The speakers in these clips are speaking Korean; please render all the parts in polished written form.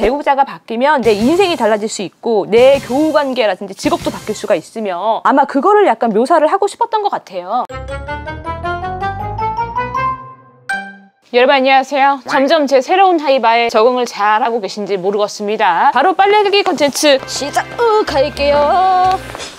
배우자가 바뀌면 내 인생이 달라질 수 있고 내 교우관계라든지 직업도 바뀔 수가 있으며 아마 그거를 약간 묘사를 하고 싶었던 것 같아요. 여러분 안녕하세요. 점점 제 새로운 하이바에 적응을 잘하고 계신지 모르겠습니다. 바로 빨래개기 컨텐츠 시작할게요.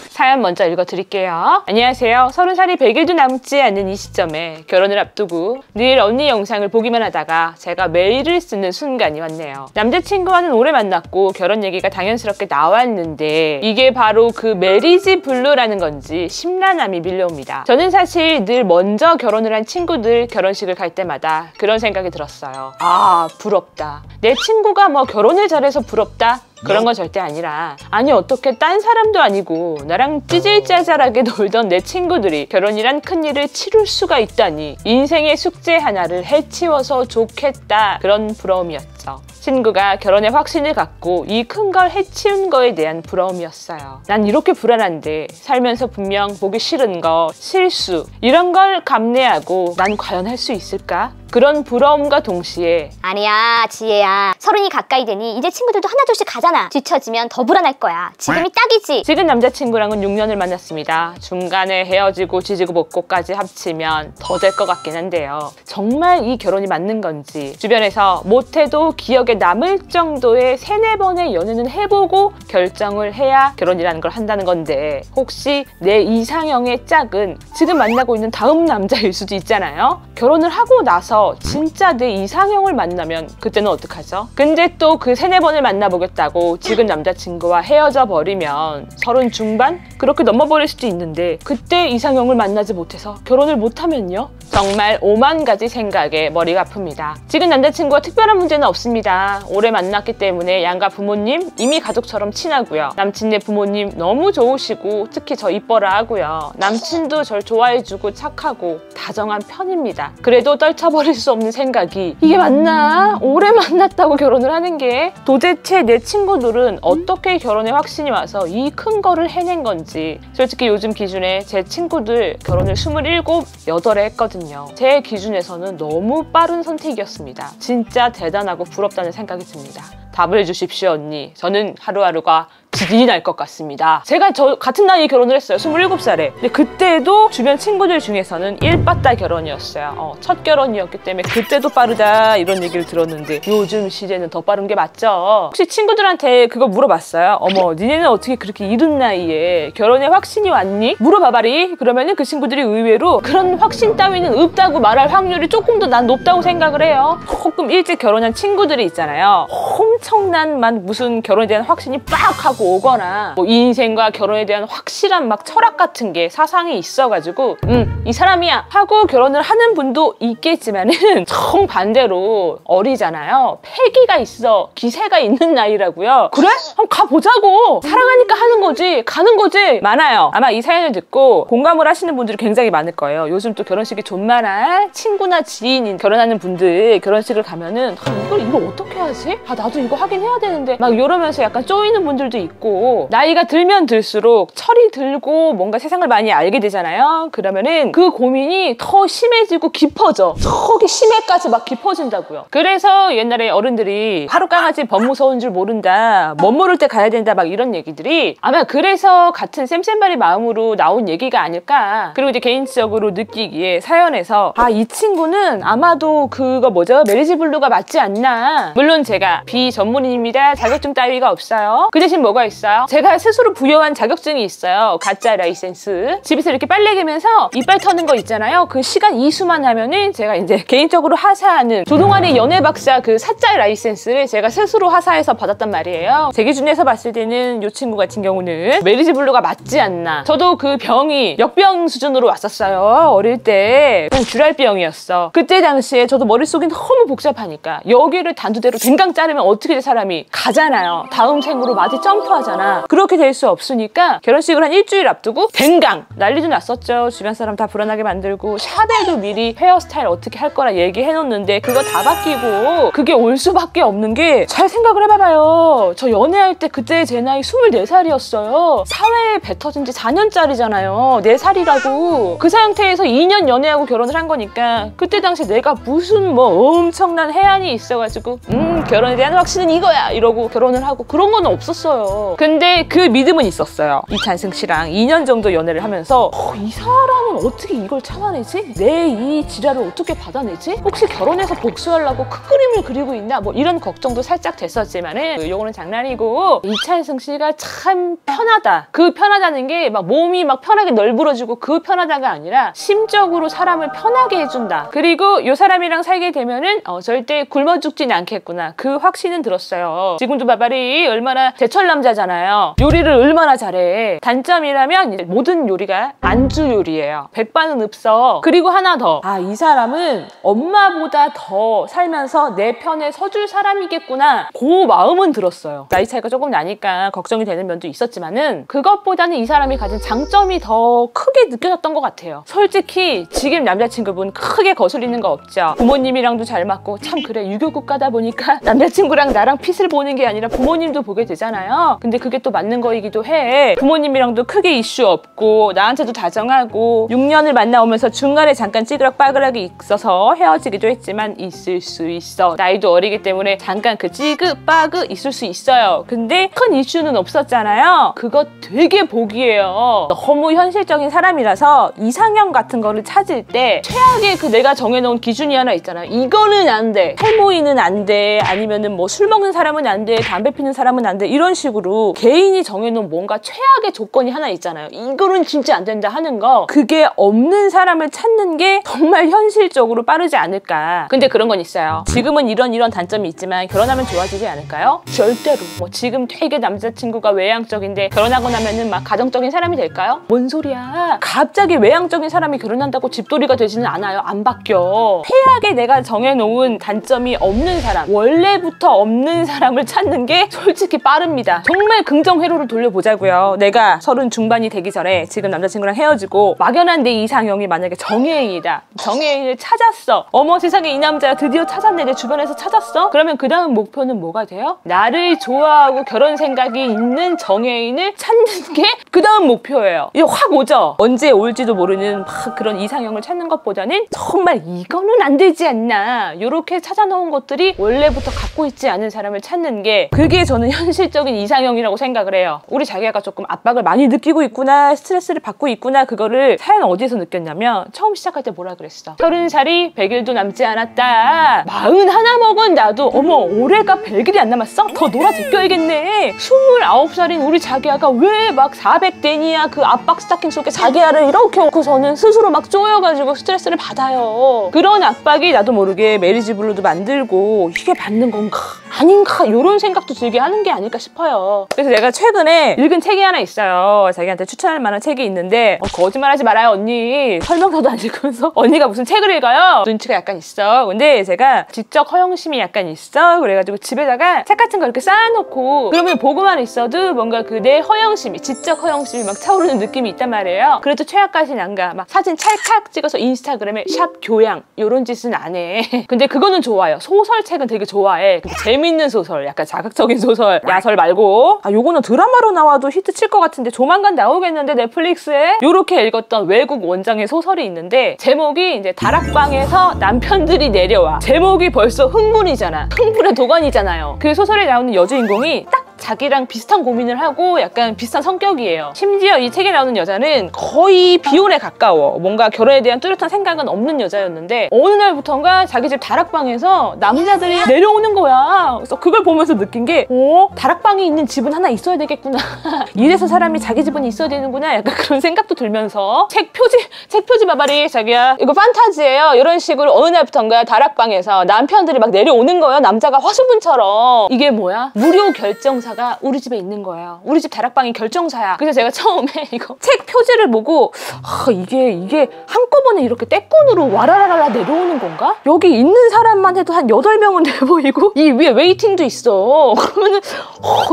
사연 먼저 읽어드릴게요. 안녕하세요. 30살이 100일도 남지 않는 이 시점에 결혼을 앞두고 늘 언니 영상을 보기만 하다가 제가 메일을 쓰는 순간이 왔네요. 남자친구와는 오래 만났고 결혼 얘기가 당연스럽게 나왔는데 이게 바로 그 메리지 블루라는 건지 심란함이 밀려옵니다. 저는 사실 늘 먼저 결혼을 한 친구들 결혼식을 갈 때마다 그런 생각이 들었어요. 아, 부럽다. 내 친구가 뭐 결혼을 잘해서 부럽다? 그런 건 절대 아니라, 아니 어떻게 딴 사람도 아니고 나랑 찌질짜잘하게 놀던 내 친구들이 결혼이란 큰일을 치룰 수가 있다니 인생의 숙제 하나를 해치워서 좋겠다, 그런 부러움이었죠. 친구가 결혼에 확신을 갖고 이 큰 걸 해치운 거에 대한 부러움이었어요. 난 이렇게 불안한데 살면서 분명 보기 싫은 거, 실수 이런 걸 감내하고 난 과연 할 수 있을까? 그런 부러움과 동시에 아니야 지혜야, 30이 가까이 되니 이제 친구들도 하나둘씩 가잖아. 뒤처지면 더 불안할 거야. 지금이 딱이지. 지금 남자친구랑은 6년을 만났습니다. 중간에 헤어지고 지지고 볶고까지 합치면 더 될 것 같긴 한데요. 정말 이 결혼이 맞는 건지 주변에서 못해도 기억에 남을 정도의 3-4번의 연애는 해보고 결정을 해야 결혼이라는 걸 한다는 건데, 혹시 내 이상형의 짝은 지금 만나고 있는 다음 남자일 수도 있잖아요. 결혼을 하고 나서 진짜 내 이상형을 만나면 그때는 어떡하죠? 근데 또 그 3-4번을 만나보겠다고 지금 남자친구와 헤어져 버리면 30 중반? 그렇게 넘어버릴 수도 있는데 그때 이상형을 만나지 못해서 결혼을 못하면요? 정말 5만 가지 생각에 머리가 아픕니다. 지금 남자친구와 특별한 문제는 없습니다. 오래 만났기 때문에 양가 부모님 이미 가족처럼 친하고요. 남친네 부모님 너무 좋으시고 특히 저 이뻐라 하고요. 남친도 절 좋아해주고 착하고 다정한 편입니다. 그래도 떨쳐버릴 수 없는 생각이, 이게 맞나? 오래 만났다고 결혼을 하는 게 도대체 내 친구들은 어떻게 결혼에 확신이 와서 이 큰 거를 해낸 건지. 솔직히 요즘 기준에 제 친구들 결혼을 27, 8에 했거든요. 제 기준에서는 너무 빠른 선택이었습니다. 진짜 대단하고 부럽다는 생각이 듭니다. 답을 주십시오 언니. 저는 하루하루가 지진이 날 것 같습니다. 제가 같은 나이에 결혼을 했어요. 27살에. 근데 그때도 주변 친구들 중에서는 1빠따 결혼이었어요. 첫 결혼이었기 때문에 그때도 빠르다 이런 얘기를 들었는데 요즘 시대는 더 빠른 게 맞죠? 혹시 친구들한테 그거 물어봤어요? 어머, 니네는 어떻게 그렇게 이른 나이에 결혼에 확신이 왔니? 물어봐봐리. 그러면은 그 친구들이 의외로 그런 확신 따위는 없다고 말할 확률이 조금 더 난 높다고 생각을 해요. 조금 일찍 결혼한 친구들이 있잖아요. 엄청난 무슨 결혼에 대한 확신이 빡 하고 오거나 뭐 인생과 결혼에 대한 확실한 막 철학 같은 게 사상이 있어가지고 이 사람이야 하고 결혼을 하는 분도 있겠지만은 정반대로 어리잖아요. 패기가 있어, 기세가 있는 나이라고요. 그래? 한번 가보자고. 사랑하니까 하는 거지, 가는 거지. 많아요. 아마 이 사연을 듣고 공감을 하시는 분들이 굉장히 많을 거예요. 요즘 또 결혼식이 존만한 친구나 지인인 결혼하는 분들 결혼식을 가면은 이걸 어떻게 하지? 나도 이거 하긴 해야 되는데 막 이러면서 약간 쪼이는 분들도 있고, 나이가 들면 들수록 철이 들고 뭔가 세상을 많이 알게 되잖아요. 그러면은 그 고민이 더 심해지고 깊어져. 저기 심해까지 막 깊어진다고요. 그래서 옛날에 어른들이 하룻강아지 법 무서운 줄 모른다, 멋 모를 때 가야 된다, 막 이런 얘기들이 아마 그래서 같은 쌤쌤바리 마음으로 나온 얘기가 아닐까. 그리고 이제 개인적으로 느끼기에 사연에서 이 친구는 아마도 그거 뭐죠? 메리지 블루가 맞지 않나. 물론 제가 비전문인입니다. 자격증 따위가 없어요. 그 대신 뭐가 있어요? 제가 스스로 부여한 자격증이 있어요. 가짜 라이센스. 집에서 이렇게 빨래 개면서 이빨 터는 거 있잖아요. 그 시간 이수만 하면은 제가 이제 개인적으로 하사하는 조동환의 연애 박사 그 사짜 라이센스를 제가 스스로 하사해서 받았단 말이에요. 제 기준에서 봤을 때는 이 친구 같은 경우는 메리지 블루가 맞지 않나. 저도 그 병이 역병 수준으로 왔었어요. 어릴 때 그냥 쥐랄병이었어. 그때 당시에 저도 머릿속이 너무 복잡하니까 여기를 단두대로 댕강 자르면 어떻게 사람이 가잖아요. 다음 생으로 마디 점프 사소하잖아. 그렇게 될 수 없으니까 결혼식을 한 일주일 앞두고 댕강 난리도 났었죠. 주변 사람 다 불안하게 만들고 샵에도 미리 헤어스타일 어떻게 할 거라 얘기해놓는데 그거 다 바뀌고 그게 올 수밖에 없는 게 잘 생각을 해봐봐요. 저 연애할 때 그때 제 나이 24살이었어요. 사회에 뱉어진 지 4년짜리잖아요. 4살이라고. 그 상태에서 2년 연애하고 결혼을 한 거니까 그때 당시 내가 무슨 뭐 엄청난 해안이 있어가지고 결혼에 대한 확신은 이거야 이러고 결혼을 하고 그런 건 없었어요. 근데 그 믿음은 있었어요. 이찬승 씨랑 2년 정도 연애를 하면서 이 사람은 어떻게 이걸 참아내지? 내 이 지랄을 어떻게 받아내지? 혹시 결혼해서 복수하려고 큰 그림을 그리고 있나? 뭐 이런 걱정도 살짝 됐었지만은 요거는 장난이고 이찬승 씨가 참 편하다. 그 편하다는 게 막 몸이 막 편하게 널브러지고 그 편하다가 아니라 심적으로 사람을 편하게 해준다. 그리고 요 사람이랑 살게 되면은 절대 굶어 죽진 않겠구나. 그 확신은 들었어요. 지금도 바바리 얼마나 제철 남자잖아요. 요리를 얼마나 잘해. 단점이라면 이제 모든 요리가 안주 요리예요. 백반은 없어. 그리고 하나 더. 이 사람은 엄마보다 더 살면서 내 편에 서줄 사람이겠구나. 그 마음은 들었어요. 나이 차이가 조금 나니까 걱정이 되는 면도 있었지만은 그것보다는 이 사람이 가진 장점이 더 크게 느껴졌던 것 같아요. 솔직히 지금 남자친구분 크게 거슬리는 거 없죠. 부모님이랑도 잘 맞고 참 그래 유교국 가다 보니까 남자친구랑 나랑 핏을 보는 게 아니라 부모님도 보게 되잖아요. 근데 그게 또 맞는 거이기도 해. 부모님이랑도 크게 이슈 없고 나한테도 다정하고 6년을 만나오면서 중간에 잠깐 찌그락빠그락이 있어서 헤어지기도 했지만 있을 수 있어. 나이도 어리기 때문에 잠깐 그 찌그빠그 있을 수 있어요. 근데 큰 이슈는 없었잖아요. 그거 되게 복이에요. 너무 현실적인 사람이라서 이상형 같은 거를 찾을 때 최악의 그 내가 정해놓은 기준이 하나 있잖아요. 이거는 안 돼. 탈모인은 안 돼. 아니면은 뭐 술 먹는 사람은 안 돼. 담배 피는 사람은 안 돼. 이런 식으로 개인이 정해놓은 뭔가 최악의 조건이 하나 있잖아요. 이거는 진짜 안 된다 하는 거. 그게 없는 사람을 찾는 게 정말 현실적으로 빠르지 않을까. 근데 그런 건 있어요. 지금은 이런 단점이 있지만 결혼하면 좋아지지 않을까요? 절대로. 뭐 지금 되게 남자친구가 외향적인데 결혼하고 나면은 막 가정적인 사람이 될까요? 뭔 소리야. 갑자기 외향적인 사람이 결혼한다고 집돌이가 되지는 않아요. 안 바뀌어. 최악의 내가 정해놓은 단점이 없는 사람, 원래부터 없는 사람을 찾는 게 솔직히 빠릅니다. 정말 긍정회로를 돌려보자고요. 내가 30 중반이 되기 전에 지금 남자친구랑 헤어지고 막연한 내 이상형이 만약에 정혜인이다. 정혜인을 찾았어. 어머 세상에 이 남자 드디어 찾았네. 내 주변에서 찾았어? 그러면 그 다음 목표는 뭐가 돼요? 나를 좋아하고 결혼 생각이 있는 정혜인을 찾는 게 그 다음 목표예요. 이게 확 오죠? 언제 올지도 모르는 막 그런 이상형을 찾는 것보다는 정말 이거는 안 되지 않나. 이렇게 찾아놓은 것들이 원래부터 갖고 있지 않은 사람을 찾는 게 그게 저는 현실적인 이상형이라고 생각을 해요. 우리 자기가 조금 압박을 많이 느끼고 있구나, 스트레스를 받고 있구나. 그거를 사연 어디서 느꼈냐면 처음 시작할 때 뭐라 그랬어? 30살이 100일도 남지 않았다. 41 먹은 나도 어머 올해가 100일이 안 남았어? 더 놀아제껴야겠네. 29살인 우리 자기야가 왜 막 400대니야 그 압박 스타킹 속에 자기야를 이렇게 얹고서는 스스로 막 쪼여가지고 스트레스를 받아요. 그런 압박이 나도 모르게 메리지 블루도 만들고 이게 맞는 건가? 아닌가? 이런 생각도 들게 하는 게 아닐까 싶어요. 그래서 내가 최근에 읽은 책이 하나 있어요. 자기한테 추천할 만한 책이 있는데 거짓말하지 말아요 언니. 설명서도 안 읽으면서 언니가 무슨 책을 읽어요? 눈치가 약간 있어. 근데 제가 지적 허영심이 약간 있어. 그래가지고 집에다가 책 같은 거 이렇게 쌓아놓고 그러면 보고만 있어도 뭔가 그 내 허영심이 지적 허영심이 막 차오르는 느낌이 있단 말이에요. 그래도 최악까지는 안 가. 막 사진 찰칵 찍어서 인스타그램에 샵 교양 이런 짓은 안 해. 근데 그거는 좋아요. 소설책은 되게 좋아해. 근데 재밌는 소설, 약간 자극적인 소설, 야설 말고 요거는 드라마로 나와도 히트 칠 것 같은데 조만간 나오겠는데 넷플릭스에 요렇게 읽었던 외국 원장의 소설이 있는데 제목이 이제 다락방에서 남편들이 내려와. 제목이 벌써 흥분이잖아. 흥분의 도가니잖아요. 그 소설에 나오는 여주인공이 딱 자기랑 비슷한 고민을 하고 약간 비슷한 성격이에요. 심지어 이 책에 나오는 여자는 거의 비혼에 가까워. 뭔가 결혼에 대한 뚜렷한 생각은 없는 여자였는데 어느 날부턴가 자기 집 다락방에서 남자들이 내려오는 거야. 그래서 그걸 보면서 느낀 게 다락방이 있는 집은 하나 있어야 되겠구나. 이래서 사람이 자기 집은 있어야 되는구나. 약간 그런 생각도 들면서 책 표지 봐봐리 자기야. 이거 판타지예요. 이런 식으로 어느 날부턴가 다락방에서 남편들이 막 내려오는 거예요. 남자가 화수분처럼. 이게 뭐야? 무료 결정 결정사가 우리 집에 있는 거예요. 우리 집 다락방이 결정사야. 그래서 제가 처음에 이거 책 표지를 보고 이게 한꺼번에 이렇게 떼건으로 와라라라 내려오는 건가? 여기 있는 사람만 해도 한 8명은 돼 보이고 이 위에 웨이팅도 있어. 그러면은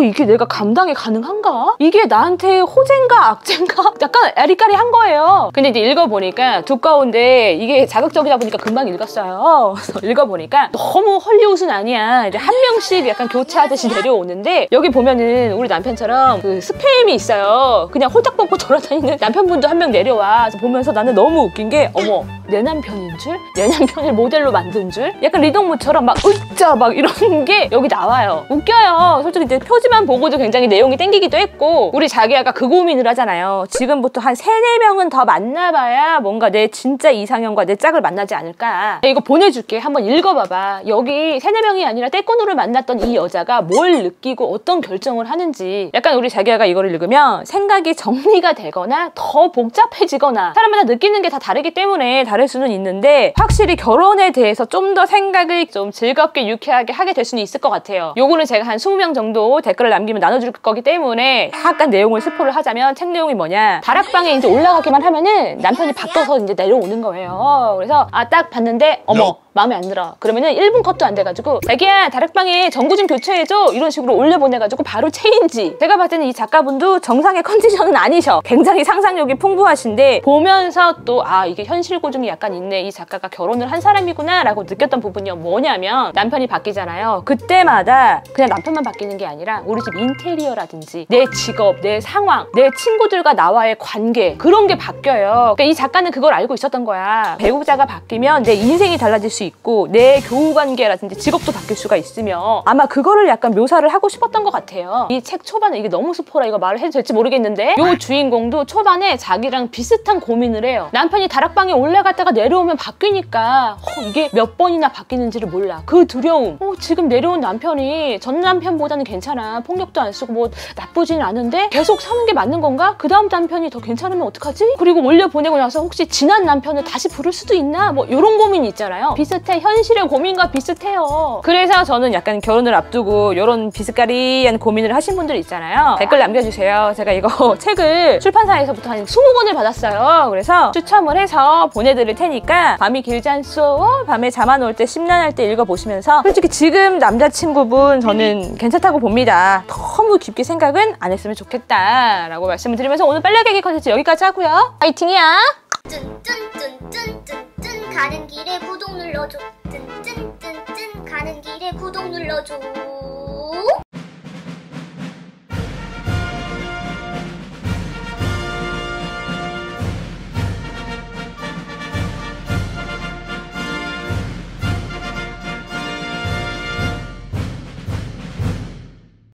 이게 내가 감당이 가능한가? 이게 나한테 호재인가 악재인가? 약간 아리까리한 거예요. 근데 이제 읽어보니까 두꺼운데 이게 자극적이다 보니까 금방 읽었어요. 그래서 읽어보니까 너무 헐리우드는 아니야. 이제 한 명씩 약간 교체하듯이 내려오는데 여기 보면은 우리 남편처럼 그 스팸이 있어요. 그냥 홀딱 벗고 돌아다니는 남편분도 한 명 내려와. 그래서 보면서 나는 너무 웃긴 게 어머 내 남편인 줄? 내 남편을 모델로 만든 줄? 약간 리동무처럼 막 으짜 막 이런 게 여기 나와요. 웃겨요. 솔직히 이제 표지만 보고도 굉장히 내용이 땡기기도 했고 우리 자기야가 그 고민을 하잖아요. 지금부터 한 3-4명은 더 만나봐야 뭔가 내 진짜 이상형과 내 짝을 만나지 않을까. 이거 보내줄게. 한번 읽어봐봐. 여기 3-4명이 아니라 떼꾸누를 만났던 이 여자가 뭘 느끼고 어떤 결정을 하는지. 약간 우리 자기야가 이거를 읽으면 생각이 정리가 되거나 더 복잡해지거나 사람마다 느끼는 게 다 다르기 때문에 다를 수는 있는데 확실히 결혼에 대해서 좀 더 생각을 좀 즐겁게 유쾌하게 하게 될 수는 있을 것 같아요. 요거는 제가 한 20명 정도 댓글을 남기면 나눠줄 거기 때문에 약간 내용을 스포를 하자면 책 내용이 뭐냐, 다락방에 이제 올라가기만 하면은 남편이 바꿔서 이제 내려오는 거예요. 그래서 딱 봤는데 어머 마음에 안 들어. 그러면은 1분 컷도 안 돼가지고 자기야 다락방에 전구 좀 교체해줘 이런 식으로 올려보내가지고 바로 체인지. 제가 봤을 때는 이 작가분도 정상의 컨디션은 아니셔. 굉장히 상상력이 풍부하신데 보면서 또 이게 현실 고증이 약간 있네. 이 작가가 결혼을 한 사람이구나 라고 느꼈던 부분이 뭐냐면 남편이 바뀌잖아요. 그때마다 그냥 남편만 바뀌는 게 아니라 우리 집 인테리어라든지 내 직업, 내 상황, 내 친구들과 나와의 관계 그런 게 바뀌어요. 그러니까 이 작가는 그걸 알고 있었던 거야. 배우자가 바뀌면 내 인생이 달라질 수 있고 내 교우관계라든지 직업도 바뀔 수가 있으며 아마 그거를 약간 묘사를 하고 싶었던 것 같아요. 이 책 초반에 이게 너무 스포라 이거 말을 해도 될지 모르겠는데 요 주인공도 초반에 자기랑 비슷한 고민을 해요. 남편이 다락방에 올라갔다가 내려오면 바뀌니까 이게 몇 번이나 바뀌는지를 몰라. 그 두려움. 지금 내려온 남편이 전 남편보다는 괜찮아. 폭력도 안 쓰고 뭐 나쁘진 않은데 계속 사는 게 맞는 건가? 그 다음 남편이 더 괜찮으면 어떡하지? 그리고 올려보내고 나서 혹시 지난 남편을 다시 부를 수도 있나? 뭐 이런 고민이 있잖아요. 비슷해. 현실의 고민과 비슷해요. 그래서 저는 약간 결혼을 앞두고 이런 비스까리한 고민을 하신 분들 있잖아요. 댓글 남겨주세요. 제가 이거 책을 출판사에서부터 한 20권을 받았어요. 그래서 추첨을 해서 보내드릴 테니까 밤이 길지 않소? 밤에 잠 안 올 때 심란할 때 읽어보시면서 솔직히 지금 남자친구분 저는 괜찮다고 봅니다. 너무 깊게 생각은 안 했으면 좋겠다 라고 말씀을 드리면서 오늘 빨래개기 컨텐츠 여기까지 하고요. 파이팅이야! 쭌쭌쭌쭌쭌 가는 길에 구독 눌러줘. 쭌쭌쭌쭌 가는 길에 구독 눌러줘.